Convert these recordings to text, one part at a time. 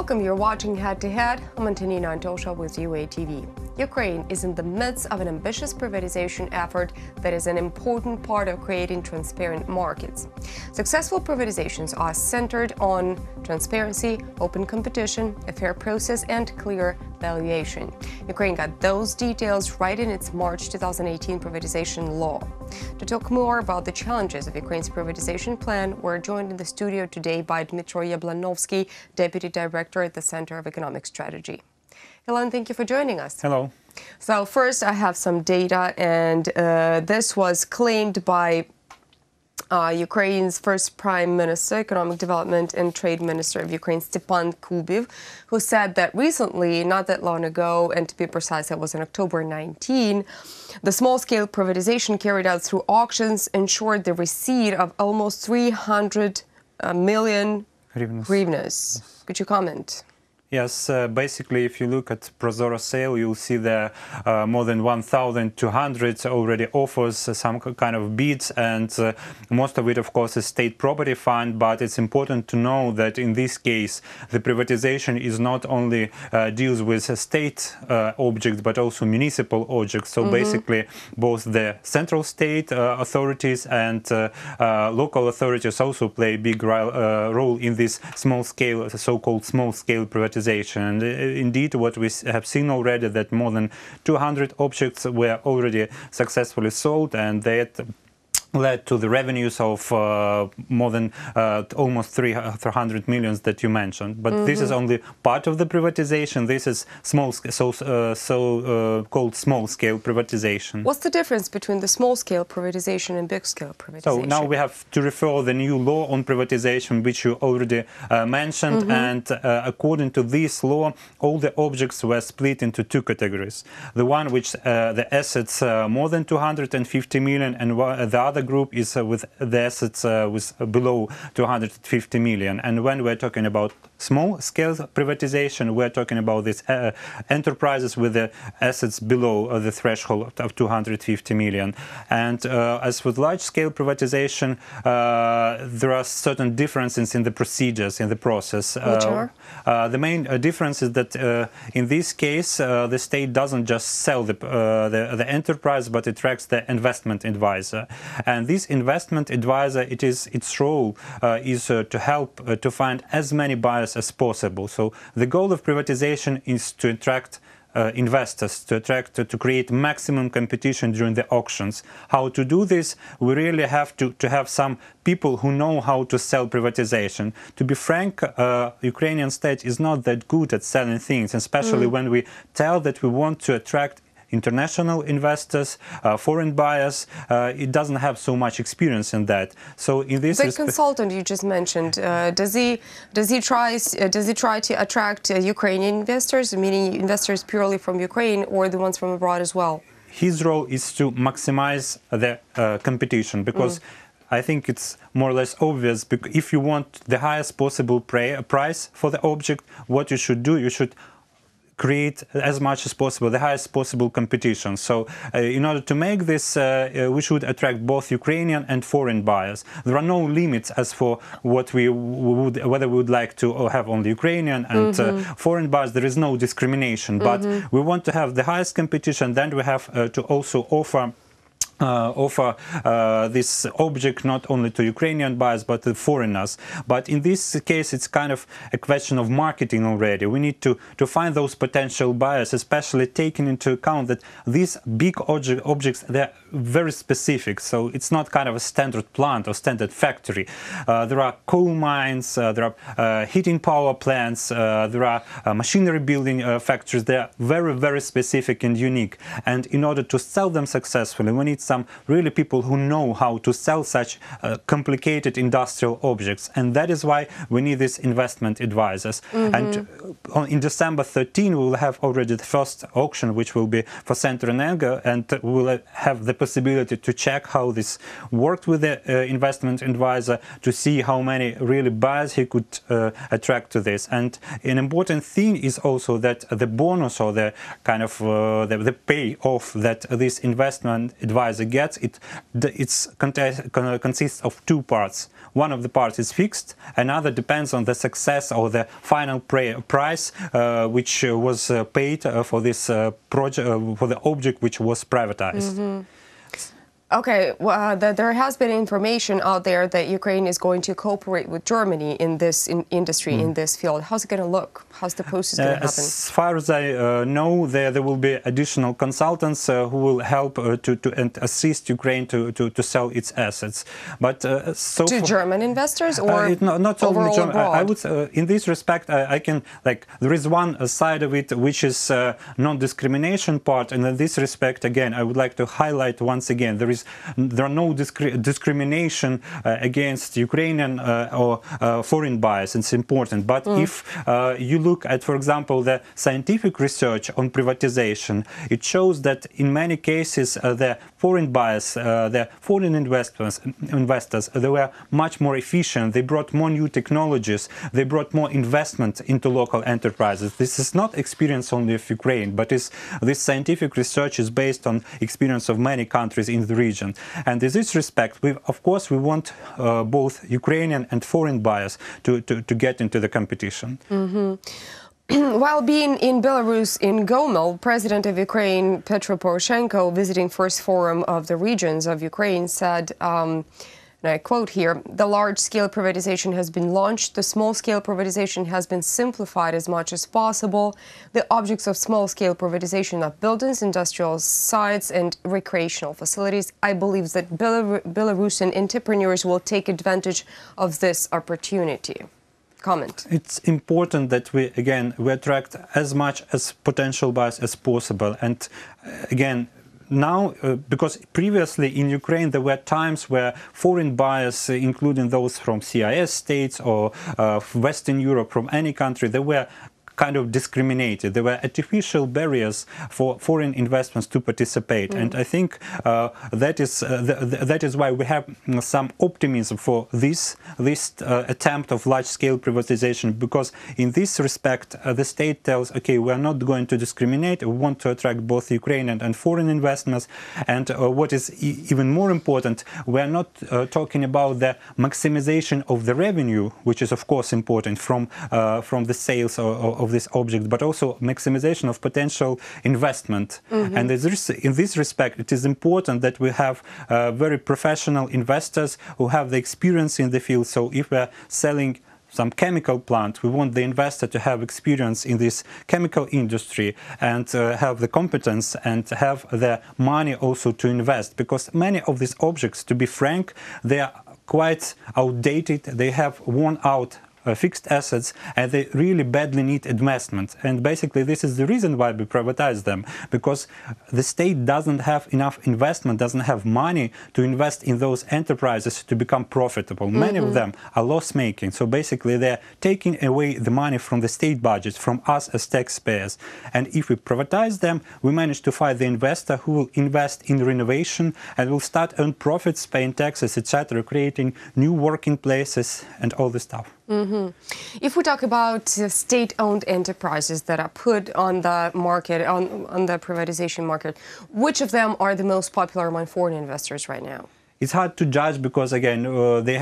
Welcome, you're watching Head to Head. I'm Antonina Antosha with UATV. Ukraine is in the midst of an ambitious privatization effort that is an important part of creating transparent markets. Successful privatizations are centered on transparency, open competition, a fair process, and clear valuation. Ukraine got those details right in its March 2018 privatization law. To talk more about the challenges of Ukraine's privatization plan, we're joined in the studio today by Dmytro Yablonovskyy, Deputy Director at the Center of Economic Strategy. Hello, and thank you for joining us. Hello. So first, I have some data, and this was claimed by Ukraine's first Prime Minister, Economic Development and Trade Minister of Ukraine, Stepan Kubiv, who said that recently, not that long ago, and to be precise, it was on October 19, the small-scale privatization carried out through auctions ensured the receipt of almost 300 million hryvnias. Could you comment? Yes, basically, if you look at Prozoro sale, you'll see there more than 1,200 already offers, some kind of bids, and most of it, of course, is state property fund. But it's important to know that in this case, the privatization is not only deals with state objects, but also municipal objects. So basically, both the central state authorities and local authorities also play a big role in this small-scale, so-called small-scale privatization. And indeed, what we have seen already, that more than 200 objects were already successfully sold, and that led to the revenues of more than almost 300 million that you mentioned. But this is only part of the privatization. This is called small-scale privatization. What's the difference between the small-scale privatization and big-scale privatization? So now we have to refer the new law on privatization, which you already mentioned. And according to this law, all the objects were split into two categories. The one which the assets more than 250 million, and the other group is with the assets with below 250 million. And when we're talking about small-scale privatization, we're talking about these enterprises with the assets below the threshold of 250 million. And as with large-scale privatization, there are certain differences in the procedures, in the process. Which are? The main difference is that in this case, the state doesn't just sell the enterprise, but it attracts the investment advisor. And this investment advisor, its role is to help to find as many buyers as possible. So the goal of privatization is to attract investors, to create maximum competition during the auctions. How to do this? We really have to have some people who know how to sell privatization. To be frank, Ukrainian state is not that good at selling things, especially when we tell that we want to attract international investors, foreign buyers. It doesn't have so much experience in that. So in this, the consultant you just mentioned, does he try to attract Ukrainian investors, meaning investors purely from Ukraine, or the ones from abroad as well? His role is to maximize the competition, because I think it's more or less obvious. If you want the highest possible price for the object, what you should do, you should create as much as possible the highest possible competition. So in order to make this, we should attract both Ukrainian and foreign buyers. There are no limits as for what whether we would like to have only Ukrainian and foreign buyers. There is no discrimination, but we want to have the highest competition. Then we have to also offer this object not only to Ukrainian buyers but to foreigners. But in this case, it's kind of a question of marketing already. We need to find those potential buyers, especially taking into account that these big objects, they're very specific. So it's not kind of a standard plant or standard factory. There are coal mines, there are heating power plants, there are machinery building factories. They are very, very specific and unique. And in order to sell them successfully, we need some really people who know how to sell such complicated industrial objects, and that is why we need these investment advisors. And in December 13 we will have already the first auction, which will be for Centroenergo, and we will have the possibility to check how this worked with the investment advisor, to see how many really buyers he could attract to this. And an important thing is also that the bonus, or the kind of the payoff that this investment advisor advisor gets, it consists of two parts. One of the parts is fixed, another depends on the success or the final price which was paid for this project, for the object which was privatized. Mm-hmm. Okay, well, there has been information out there that Ukraine is going to cooperate with Germany in this industry, in this field. How's it going to look? How's the process going to happen? As far as I know, there will be additional consultants who will help and assist Ukraine to sell its assets. But to German investors or not only German. I would in this respect, I can there is one side of it which is non-discrimination part, and in this respect, again, I would like to highlight once again there are no discrimination against Ukrainian or foreign buyers. It's important. But if you look at, for example, the scientific research on privatization, it shows that in many cases the foreign buyers, the foreign investors, they were much more efficient. They brought more new technologies. They brought more investment into local enterprises. This is not experience only of Ukraine, but this scientific research is based on experience of many countries in the region. And in this respect, of course, we want both Ukrainian and foreign buyers to get into the competition. While being in Belarus, in Gomel, President of Ukraine, Petro Poroshenko, visiting first forum of the regions of Ukraine, said, and I quote here, "The large-scale privatization has been launched. The small-scale privatization has been simplified as much as possible. The objects of small-scale privatization are buildings, industrial sites, and recreational facilities. I believe that Belarusian entrepreneurs will take advantage of this opportunity." Comment. It's important that we attract as much as potential buyers as possible. And again, now, because previously in Ukraine there were times where foreign buyers, including those from CIS states or Western Europe, from any country, they were kind of discriminated. There were artificial barriers for foreign investments to participate, and I think that is why we have some optimism for this attempt of large-scale privatization. Because in this respect, the state tells, okay, we are not going to discriminate. We want to attract both Ukrainian and foreign investments. And what is even more important, we are not talking about the maximization of the revenue, which is of course important from the sales of this object, but also maximization of potential investment. And in this respect, it is important that we have very professional investors who have the experience in the field. So if we're selling some chemical plant, we want the investor to have experience in this chemical industry and have the competence and have the money also to invest, because many of these objects, to be frank, they are quite outdated. They have worn out fixed assets, and they really badly need investment. And basically this is the reason why we privatize them, because the state doesn't have enough investment, doesn't have money to invest in those enterprises to become profitable. Many of them are loss-making, so basically they're taking away the money from the state budget, from us as taxpayers. And if we privatize them, we manage to find the investor who will invest in renovation and will start earn profits, paying taxes, etc., creating new working places and all this stuff. If we talk about state-owned enterprises that are put on the market, on the privatization market, which of them are the most popular among foreign investors right now? It's hard to judge because, again, they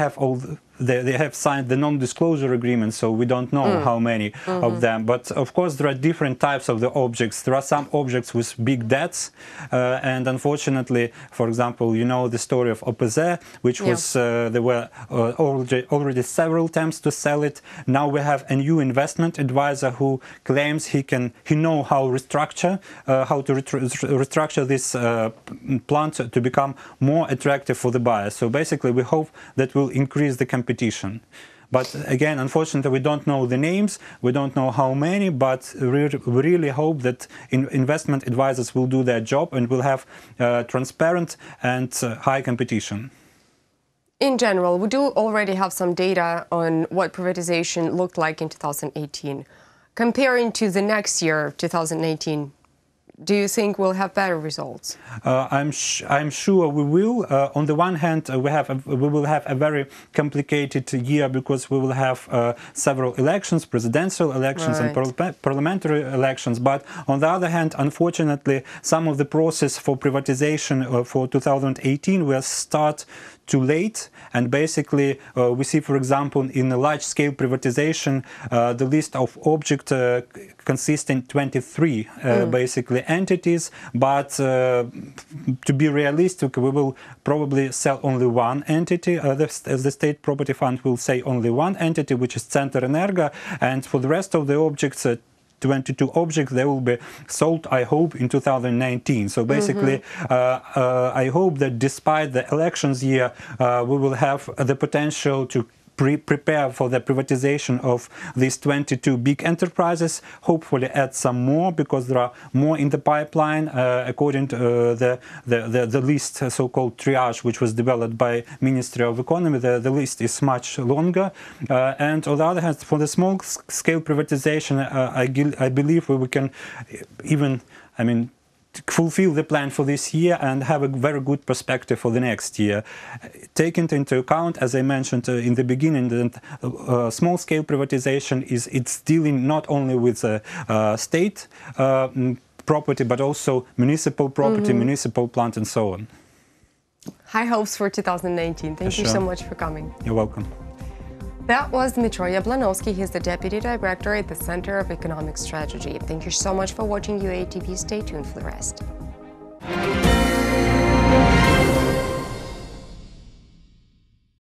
have signed the non-disclosure agreement, so we don't know how many of them. But of course, there are different types of the objects. There are some objects with big debts, and unfortunately, for example, you know the story of OPZ, which was there were already several attempts to sell it. Now we have a new investment advisor who claims he know how to restructure this plant to become more attractive for the buyers. So basically, we hope that will increase the competition. But again, unfortunately, we don't know the names, we don't know how many, but we really hope that investment advisors will do their job and will have transparent and high competition. In general, we do already have some data on what privatization looked like in 2018. Comparing to the next year, 2019, do you think we'll have better results? I'm sure we will. On the one hand, we will have a very complicated year because we will have several elections, presidential elections and parliamentary elections. But on the other hand, unfortunately, some of the process for privatization for 2018 will start too late, and basically we see, for example, in a large-scale privatization, the list of objects consists in 23 basically entities, but to be realistic, we will probably sell only one entity. The State Property Fund will say only one entity, which is Center Energo, and for the rest of the objects, 22 objects, they will be sold, I hope, in 2019. So basically, I hope that despite the elections year, we will have the potential to prepare for the privatization of these 22 big enterprises, hopefully add some more, because there are more in the pipeline, according to the list, so-called triage, which was developed by Ministry of Economy. The list is much longer. And on the other hand, for the small-scale privatization, I believe we can even, fulfill the plan for this year and have a very good perspective for the next year. Taking into account, as I mentioned in the beginning, that small-scale privatization it's dealing not only with state property, but also municipal property, municipal plant, and so on. High hopes for 2019. Thank you so much for coming. You're welcome. That was Dmytro Yablonovskyy. He's the Deputy Director at the Center of Economic Strategy. Thank you so much for watching UATV. Stay tuned for the rest.